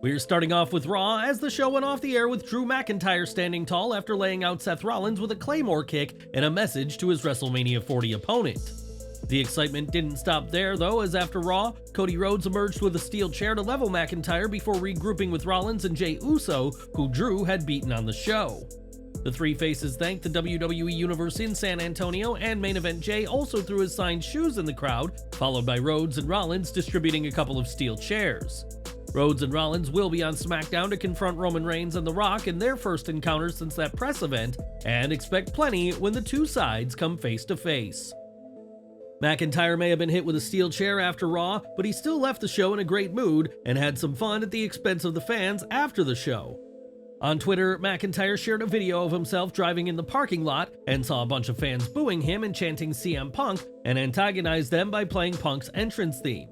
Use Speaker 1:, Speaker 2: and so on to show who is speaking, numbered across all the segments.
Speaker 1: We're starting off with Raw as the show went off the air with Drew McIntyre standing tall after laying out Seth Rollins with a Claymore kick and a message to his WrestleMania 40 opponent. The excitement didn't stop there though, as after Raw, Cody Rhodes emerged with a steel chair to level McIntyre before regrouping with Rollins and Jey Uso, who Drew had beaten on the show. The three faces thanked the WWE Universe in San Antonio, and main event Jey also threw his signed shoes in the crowd, followed by Rhodes and Rollins distributing a couple of steel chairs. Rhodes and Rollins will be on SmackDown to confront Roman Reigns and The Rock in their first encounter since that press event, and expect plenty when the two sides come face to face. McIntyre may have been hit with a steel chair after Raw, but he still left the show in a great mood and had some fun at the expense of the fans after the show. On Twitter, McIntyre shared a video of himself driving in the parking lot and saw a bunch of fans booing him and chanting CM Punk, and antagonized them by playing Punk's entrance theme.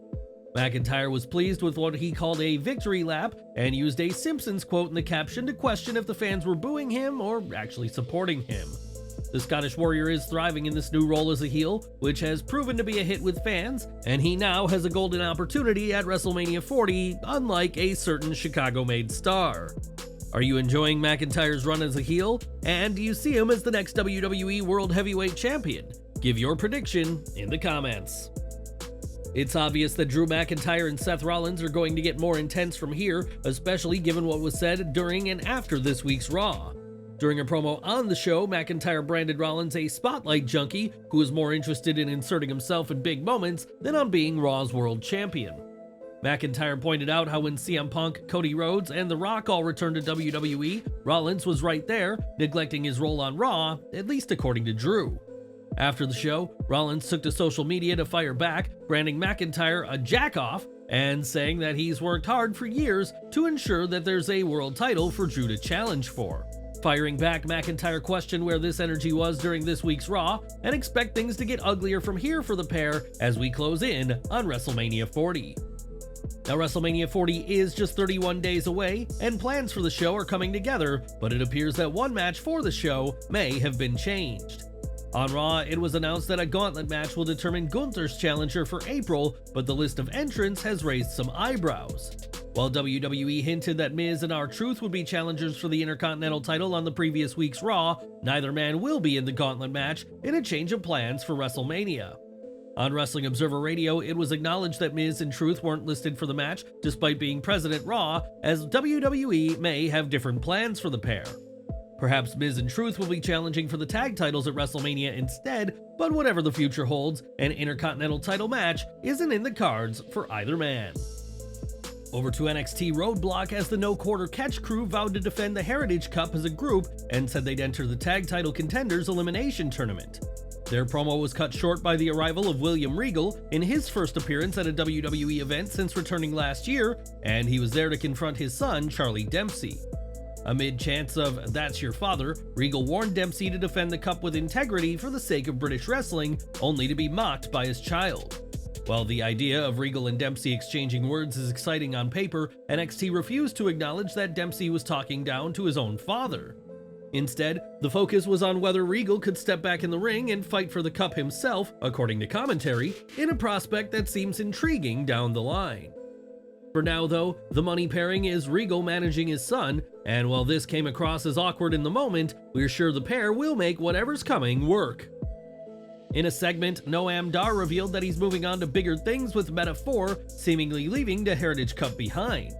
Speaker 1: McIntyre was pleased with what he called a victory lap and used a Simpsons quote in the caption to question if the fans were booing him or actually supporting him. The Scottish Warrior is thriving in this new role as a heel, which has proven to be a hit with fans, and he now has a golden opportunity at WrestleMania 40, unlike a certain Chicago-made star. Are you enjoying McIntyre's run as a heel? And do you see him as the next WWE World Heavyweight Champion? Give your prediction in the comments. It's obvious that Drew McIntyre and Seth Rollins are going to get more intense from here, especially given what was said during and after this week's Raw. During a promo on the show, McIntyre branded Rollins a spotlight junkie who is more interested in inserting himself in big moments than on being Raw's world champion. McIntyre pointed out how when CM Punk, Cody Rhodes, and The Rock all returned to WWE, Rollins was right there, neglecting his role on Raw, at least according to Drew. After the show, Rollins took to social media to fire back, branding McIntyre a jack-off and saying that he's worked hard for years to ensure that there's a world title for Drew to challenge for. Firing back, McIntyre questioned where this energy was during this week's Raw and expect things to get uglier from here for the pair as we close in on WrestleMania 40. Now, WrestleMania 40 is just 31 days away, and plans for the show are coming together, but it appears that one match for the show may have been changed. On Raw, it was announced that a gauntlet match will determine Gunther's challenger for April, but the list of entrants has raised some eyebrows. While WWE hinted that Miz and R-Truth would be challengers for the Intercontinental title on the previous week's Raw, neither man will be in the gauntlet match in a change of plans for WrestleMania. On Wrestling Observer Radio, it was acknowledged that Miz and Truth weren't listed for the match despite being present at Raw, as WWE may have different plans for the pair. Perhaps Miz and Truth will be challenging for the tag titles at WrestleMania instead, but whatever the future holds, an Intercontinental title match isn't in the cards for either man. Over to NXT Roadblock as the No Quarter Catch crew vowed to defend the Heritage Cup as a group and said they'd enter the tag title contenders elimination tournament. Their promo was cut short by the arrival of William Regal in his first appearance at a WWE event since returning last year, and he was there to confront his son, Charlie Dempsey. Amid chants of "That's your father," Regal warned Dempsey to defend the cup with integrity for the sake of British wrestling, only to be mocked by his child. While the idea of Regal and Dempsey exchanging words is exciting on paper, NXT refused to acknowledge that Dempsey was talking down to his own father. Instead, the focus was on whether Regal could step back in the ring and fight for the cup himself, according to commentary, in a prospect that seems intriguing down the line. For now though, the money pairing is Regal managing his son, and while this came across as awkward in the moment, we're sure the pair will make whatever's coming work. In a segment, Noam Dar revealed that he's moving on to bigger things with Meta 4, seemingly leaving the Heritage Cup behind.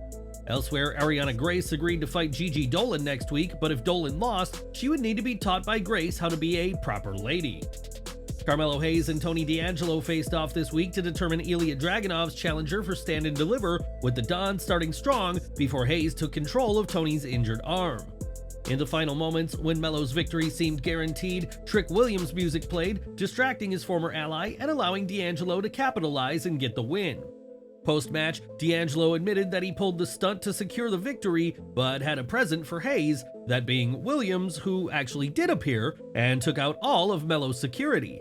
Speaker 1: Elsewhere, Ariana Grace agreed to fight Gigi Dolan next week, but if Dolan lost, she would need to be taught by Grace how to be a proper lady. Carmelo Hayes and Tony D'Angelo faced off this week to determine Ilya Dragunov's challenger for Stand and Deliver, with the Don starting strong before Hayes took control of Tony's injured arm. In the final moments, when Melo's victory seemed guaranteed, Trick Williams' music played, distracting his former ally and allowing D'Angelo to capitalize and get the win. Post-match, D'Angelo admitted that he pulled the stunt to secure the victory, but had a present for Hayes, that being Williams, who actually did appear and took out all of Melo's security.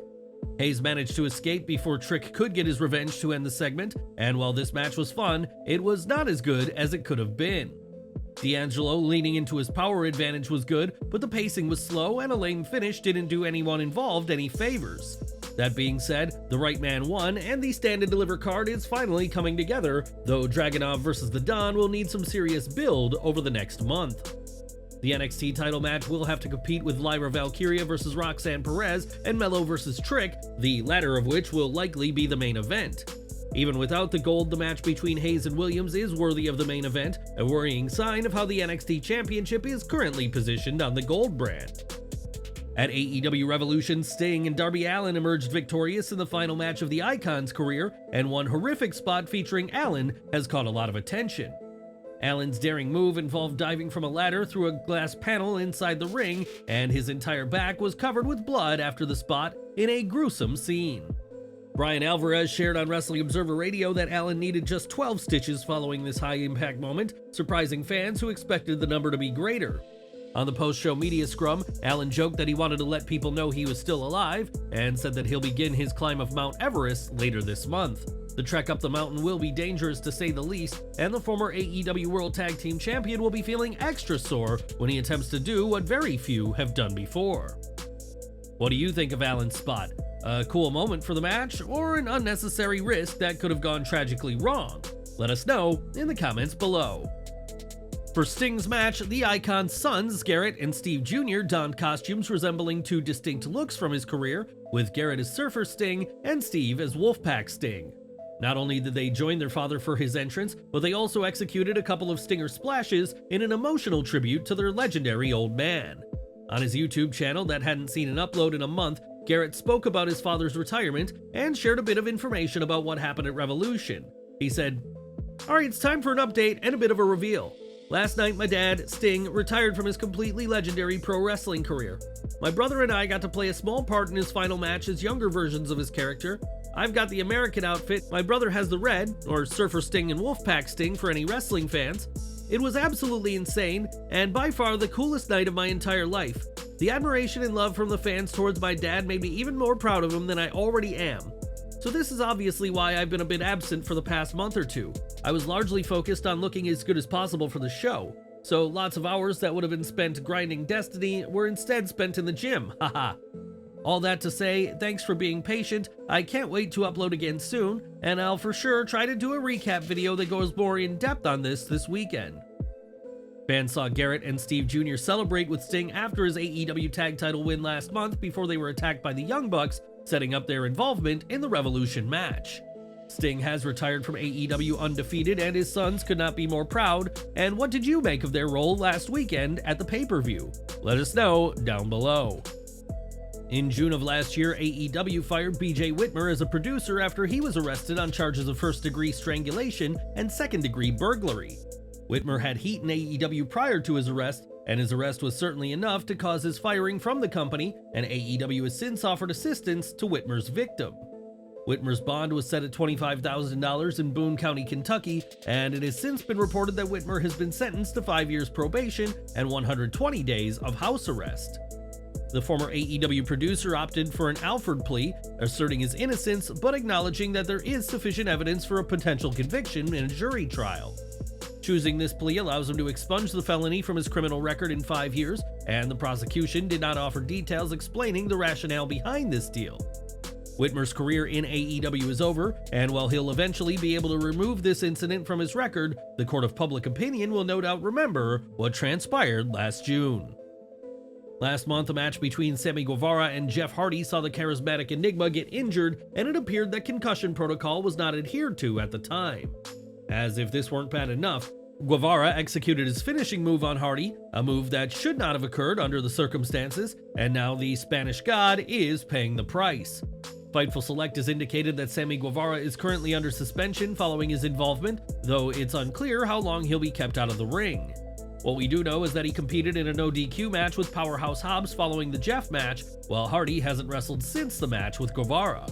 Speaker 1: Hayes managed to escape before Trick could get his revenge to end the segment, and while this match was fun, it was not as good as it could have been. D'Angelo leaning into his power advantage was good, but the pacing was slow and a lame finish didn't do anyone involved any favors. That being said, the right man won, and the Stand and Deliver card is finally coming together, though Dragunov vs. The Don will need some serious build over the next month. The NXT title match will have to compete with Lyra Valkyria vs. Roxanne Perez and Melo vs. Trick, the latter of which will likely be the main event. Even without the gold, the match between Hayes and Williams is worthy of the main event, a worrying sign of how the NXT Championship is currently positioned on the gold brand. At AEW Revolution, Sting and Darby Allin emerged victorious in the final match of the Icon's career, and one horrific spot featuring Allin has caught a lot of attention. Allin's daring move involved diving from a ladder through a glass panel inside the ring, and his entire back was covered with blood after the spot in a gruesome scene. Brian Alvarez shared on Wrestling Observer Radio that Allin needed just 12 stitches following this high-impact moment, surprising fans who expected the number to be greater. On the post-show media scrum, Allin joked that he wanted to let people know he was still alive, and said that he'll begin his climb of Mount Everest later this month. The trek up the mountain will be dangerous to say the least, and the former AEW World Tag Team Champion will be feeling extra sore when he attempts to do what very few have done before. What do you think of Allin's spot? A cool moment for the match, or an unnecessary risk that could have gone tragically wrong? Let us know in the comments below. For Sting's match, the Icon's sons, Garrett and Steve Jr., donned costumes resembling two distinct looks from his career, with Garrett as Surfer Sting and Steve as Wolfpack Sting. Not only did they join their father for his entrance, but they also executed a couple of Stinger splashes in an emotional tribute to their legendary old man. On his YouTube channel that hadn't seen an upload in a month, Garrett spoke about his father's retirement and shared a bit of information about what happened at Revolution. He said, "Alright, it's time for an update and a bit of a reveal. Last night, my dad, Sting, retired from his completely legendary pro wrestling career. My brother and I got to play a small part in his final match as younger versions of his character. I've got the American outfit, my brother has the red, or Surfer Sting and Wolfpack Sting for any wrestling fans. It was absolutely insane, and by far the coolest night of my entire life. The admiration and love from the fans towards my dad made me even more proud of him than I already am. So this is obviously why I've been a bit absent for the past month or two. I was largely focused on looking as good as possible for the show, so lots of hours that would have been spent grinding Destiny were instead spent in the gym, haha. All that to say, thanks for being patient, I can't wait to upload again soon, and I'll for sure try to do a recap video that goes more in depth on this weekend." Fans saw Garrett and Steve Jr. celebrate with Sting after his AEW tag title win last month before they were attacked by the Young Bucks, setting up their involvement in the Revolution match. Sting has retired from AEW undefeated, and his sons could not be more proud. And what did you make of their role last weekend at the pay-per-view? Let us know down below. In June of last year, AEW fired BJ Whitmer as a producer after he was arrested on charges of first-degree strangulation and second-degree burglary. Whitmer had heat in AEW prior to his arrest, and his arrest was certainly enough to cause his firing from the company, and AEW has since offered assistance to Whitmer's victim. Whitmer's bond was set at $25,000 in Boone County, Kentucky, and it has since been reported that Whitmer has been sentenced to 5 years probation and 120 days of house arrest. The former AEW producer opted for an Alford plea, asserting his innocence but acknowledging that there is sufficient evidence for a potential conviction in a jury trial. Choosing this plea allows him to expunge the felony from his criminal record in 5 years, and the prosecution did not offer details explaining the rationale behind this deal. Whitmer's career in AEW is over, and while he'll eventually be able to remove this incident from his record, the court of public opinion will no doubt remember what transpired last June. Last month, a match between Sammy Guevara and Jeff Hardy saw the charismatic Enigma get injured, and it appeared that concussion protocol was not adhered to at the time. As if this weren't bad enough, Guevara executed his finishing move on Hardy, a move that should not have occurred under the circumstances, and now the Spanish God is paying the price. Fightful Select has indicated that Sammy Guevara is currently under suspension following his involvement, though it's unclear how long he'll be kept out of the ring. What we do know is that he competed in a no DQ match with Powerhouse Hobbs following the Jeff match, while Hardy hasn't wrestled since the match with Guevara.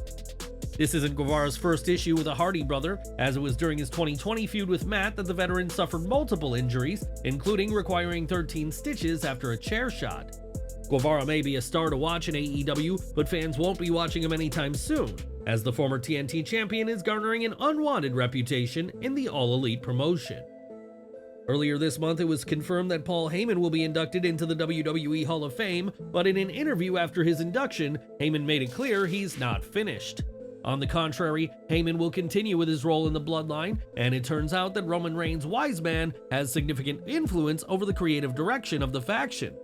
Speaker 1: This isn't Guevara's first issue with a Hardy brother, as it was during his 2020 feud with Matt that the veteran suffered multiple injuries, including requiring 13 stitches after a chair shot. Guevara may be a star to watch in AEW, but fans won't be watching him anytime soon, as the former TNT champion is garnering an unwanted reputation in the All Elite promotion. Earlier this month, it was confirmed that Paul Heyman will be inducted into the WWE Hall of Fame, but in an interview after his induction, Heyman made it clear he's not finished. On the contrary, Heyman will continue with his role in the Bloodline, and it turns out that Roman Reigns' wise man has significant influence over the creative direction of the faction.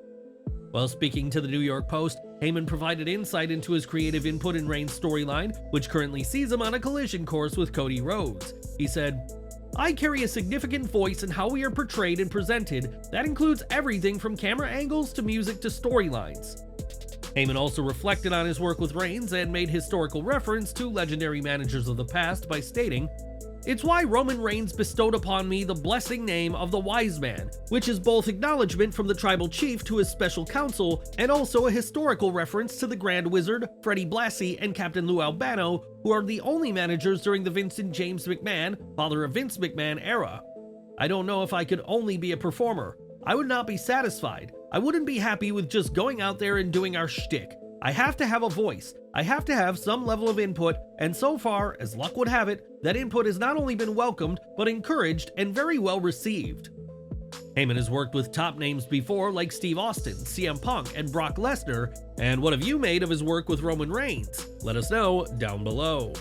Speaker 1: While speaking to the New York Post, Heyman provided insight into his creative input in Reigns' storyline, which currently sees him on a collision course with Cody Rhodes. He said, "I carry a significant voice in how we are portrayed and presented. That includes everything from camera angles to music to storylines." Heyman also reflected on his work with Reigns and made historical reference to legendary managers of the past by stating, "It's why Roman Reigns bestowed upon me the blessing name of the Wise Man, which is both acknowledgement from the tribal chief to his special counsel and also a historical reference to the Grand Wizard, Freddie Blassie, and Captain Lou Albano, who are the only managers during the Vincent James McMahon, father of Vince McMahon era. I don't know if I could only be a performer. I would not be satisfied. I wouldn't be happy with just going out there and doing our shtick. I have to have a voice. I have to have some level of input, and so far, as luck would have it, that input has not only been welcomed, but encouraged and very well received." Heyman has worked with top names before like Steve Austin, CM Punk, and Brock Lesnar, and what have you made of his work with Roman Reigns? Let us know down below.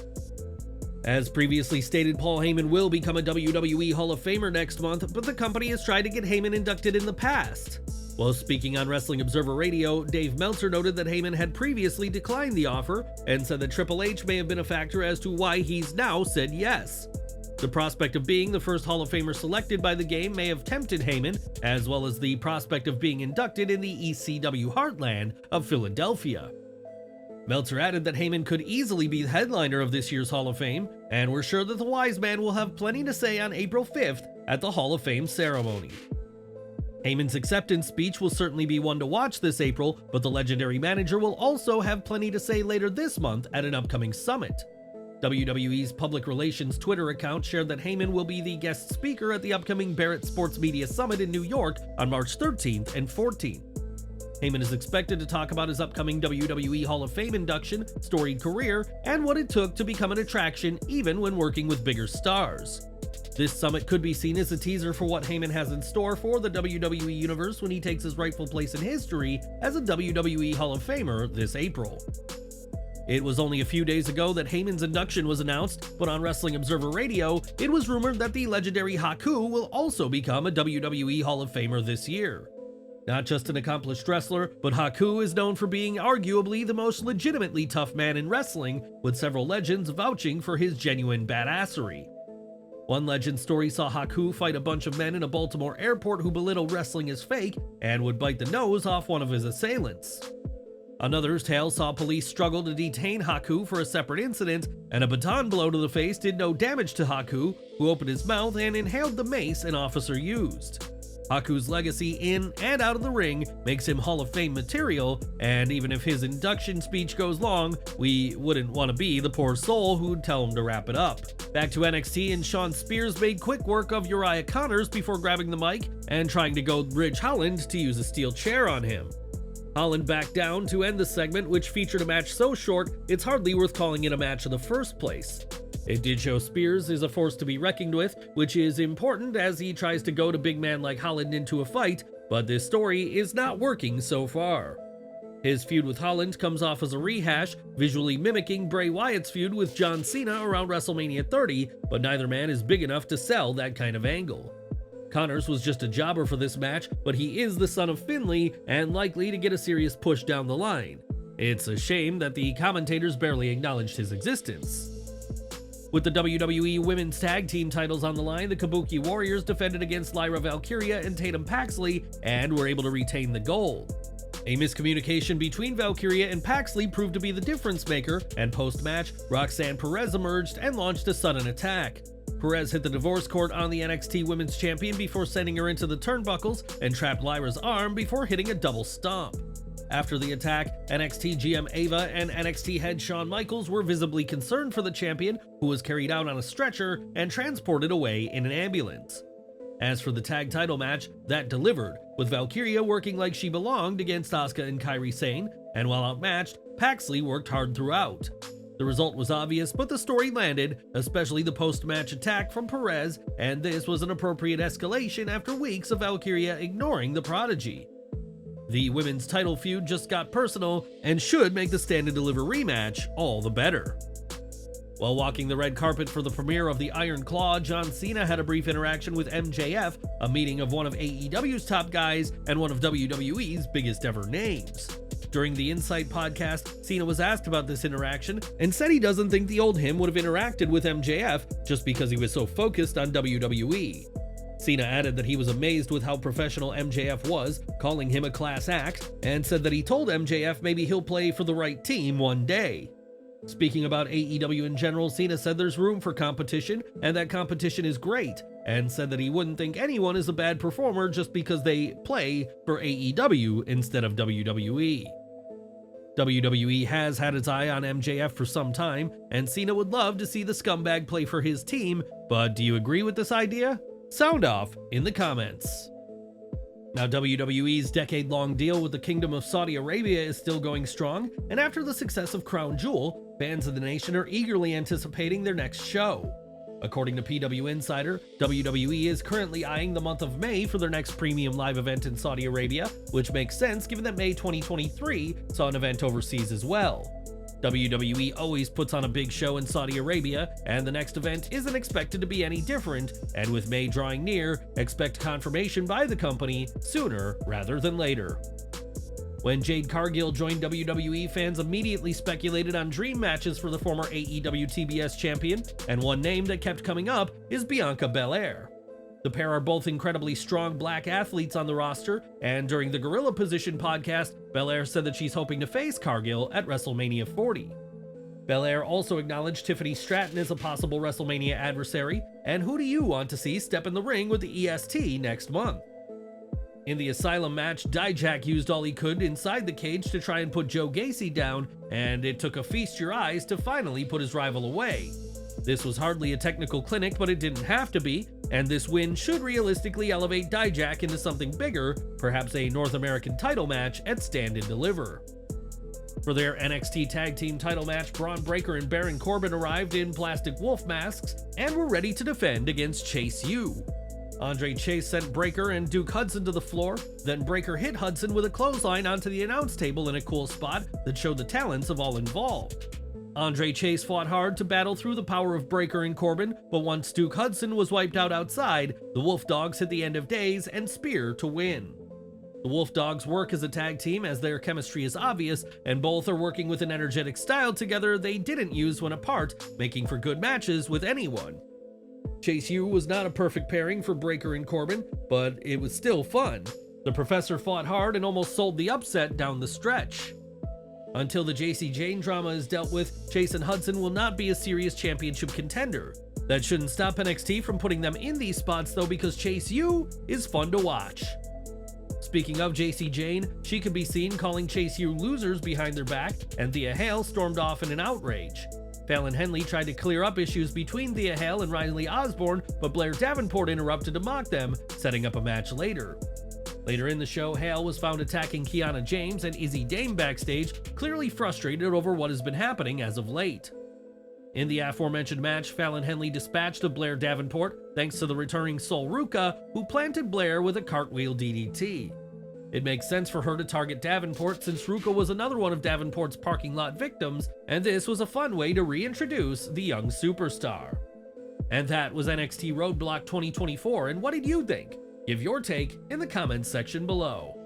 Speaker 1: As previously stated, Paul Heyman will become a WWE Hall of Famer next month, but the company has tried to get Heyman inducted in the past. While speaking on Wrestling Observer Radio, Dave Meltzer noted that Heyman had previously declined the offer and said that Triple H may have been a factor as to why he's now said yes. The prospect of being the first Hall of Famer selected by the game may have tempted Heyman, as well as the prospect of being inducted in the ECW heartland of Philadelphia. Meltzer added that Heyman could easily be the headliner of this year's Hall of Fame, and we're sure that the Wise Man will have plenty to say on April 5th at the Hall of Fame ceremony. Heyman's acceptance speech will certainly be one to watch this April, but the legendary manager will also have plenty to say later this month at an upcoming summit. WWE's public relations Twitter account shared that Heyman will be the guest speaker at the upcoming Barrett Sports Media Summit in New York on March 13th and 14th. Heyman is expected to talk about his upcoming WWE Hall of Fame induction, storied career, and what it took to become an attraction even when working with bigger stars. This summit could be seen as a teaser for what Heyman has in store for the WWE Universe when he takes his rightful place in history as a WWE Hall of Famer this April. It was only a few days ago that Heyman's induction was announced, but on Wrestling Observer Radio, it was rumored that the legendary Haku will also become a WWE Hall of Famer this year. Not just an accomplished wrestler, but Haku is known for being arguably the most legitimately tough man in wrestling, with several legends vouching for his genuine badassery. One legend story saw Haku fight a bunch of men in a Baltimore airport who belittled wrestling as fake and would bite the nose off one of his assailants. Another's tale saw police struggle to detain Haku for a separate incident, and a baton blow to the face did no damage to Haku, who opened his mouth and inhaled the mace an officer used. Haku's legacy in and out of the ring makes him Hall of Fame material, and even if his induction speech goes long, we wouldn't want to be the poor soul who'd tell him to wrap it up. Back to NXT, and Shawn Spears made quick work of Uriah Connors before grabbing the mic and trying to goad Ridge Holland to use a steel chair on him. Holland backed down to end the segment, which featured a match so short it's hardly worth calling it a match in the first place. It did show Spears is a force to be reckoned with, which is important as he tries to goad a big man like Holland into a fight, but this story is not working so far. His feud with Holland comes off as a rehash, visually mimicking Bray Wyatt's feud with John Cena around WrestleMania 30, but neither man is big enough to sell that kind of angle. Connors was just a jobber for this match, but he is the son of Finlay and likely to get a serious push down the line. It's a shame that the commentators barely acknowledged his existence. With the WWE Women's Tag Team titles on the line, the Kabuki Warriors defended against Lyra Valkyria and Tatum Paxley and were able to retain the gold. A miscommunication between Valkyria and Paxley proved to be the difference maker, and post-match, Roxanne Perez emerged and launched a sudden attack. Perez hit the divorce court on the NXT Women's Champion before sending her into the turnbuckles and trapped Lyra's arm before hitting a double stomp. After the attack, NXT GM Ava and NXT head Shawn Michaels were visibly concerned for the champion, who was carried out on a stretcher and transported away in an ambulance. As for the tag title match, that delivered, with Valkyria working like she belonged against Asuka and Kairi Sane, and while outmatched, Paxley worked hard throughout. The result was obvious, but the story landed, especially the post-match attack from Perez, and this was an appropriate escalation after weeks of Valkyria ignoring the Prodigy. The women's title feud just got personal and should make the Stand and Deliver rematch all the better. While walking the red carpet for the premiere of the Iron Claw, John Cena had a brief interaction with MJF, a meeting of one of AEW's top guys and one of WWE's biggest ever names. During the Insight podcast, Cena was asked about this interaction and said he doesn't think the old him would have interacted with MJF just because he was so focused on WWE. Cena added that he was amazed with how professional MJF was, calling him a class act, and said that he told MJF maybe he'll play for the right team one day. Speaking about AEW in general, Cena said there's room for competition and that competition is great, and said that he wouldn't think anyone is a bad performer just because they play for AEW instead of WWE. WWE has had its eye on MJF for some time, and Cena would love to see the scumbag play for his team, but do you agree with this idea? Sound off in the comments. Now, WWE's decade-long deal with the Kingdom of Saudi Arabia is still going strong, and after the success of Crown Jewel, fans of the nation are eagerly anticipating their next show. According to PW Insider, WWE is currently eyeing the month of May for their next premium live event in Saudi Arabia, which makes sense given that May 2023 saw an event overseas as well. WWE always puts on a big show in Saudi Arabia, and the next event isn't expected to be any different, and with May drawing near, expect confirmation by the company sooner rather than later. When Jade Cargill joined WWE, fans immediately speculated on dream matches for the former AEW TBS champion, and one name that kept coming up is Bianca Belair. The pair are both incredibly strong black athletes on the roster, and during the Gorilla Position podcast, Belair said that she's hoping to face Cargill at WrestleMania 40. Belair also acknowledged Tiffany Stratton as a possible WrestleMania adversary, and who do you want to see step in the ring with the EST next month? In the Asylum match, Dijak used all he could inside the cage to try and put Joe Gacy down, and it took a feast your eyes to finally put his rival away. This was hardly a technical clinic, but it didn't have to be, and this win should realistically elevate Dijak into something bigger, perhaps a North American title match at Stand and Deliver. For their NXT Tag Team title match, Braun Breaker and Baron Corbin arrived in plastic wolf masks and were ready to defend against Chase U. Andre Chase sent Breaker and Duke Hudson to the floor, then Breaker hit Hudson with a clothesline onto the announce table in a cool spot that showed the talents of all involved. Andre Chase fought hard to battle through the power of Breaker and Corbin, but once Duke Hudson was wiped out outside, the Wolf Dogs hit the End of Days and Spear to win. The Wolf Dogs work as a tag team as their chemistry is obvious, and both are working with an energetic style together they didn't use when apart, making for good matches with anyone. Chase U was not a perfect pairing for Breaker and Corbin, but it was still fun. The Professor fought hard and almost sold the upset down the stretch. Until the JC Jane drama is dealt with, Chase and Hudson will not be a serious championship contender. That shouldn't stop NXT from putting them in these spots though, because Chase U is fun to watch. Speaking of JC Jane, she could be seen calling Chase U losers behind their back, and Thea Hale stormed off in an outrage. Fallon Henley tried to clear up issues between Thea Hale and Riley Osborne, but Blair Davenport interrupted to mock them, setting up a match later. Later in the show, Hale was found attacking Kiana James and Izzy Dame backstage, clearly frustrated over what has been happening as of late. In the aforementioned match, Fallon Henley dispatched of Blair Davenport thanks to the returning Sol Ruca, who planted Blair with a cartwheel DDT. It makes sense for her to target Davenport since Ruca was another one of Davenport's parking lot victims, and this was a fun way to reintroduce the young superstar. And that was NXT Roadblock 2024, and what did you think? Give your take in the comments section below.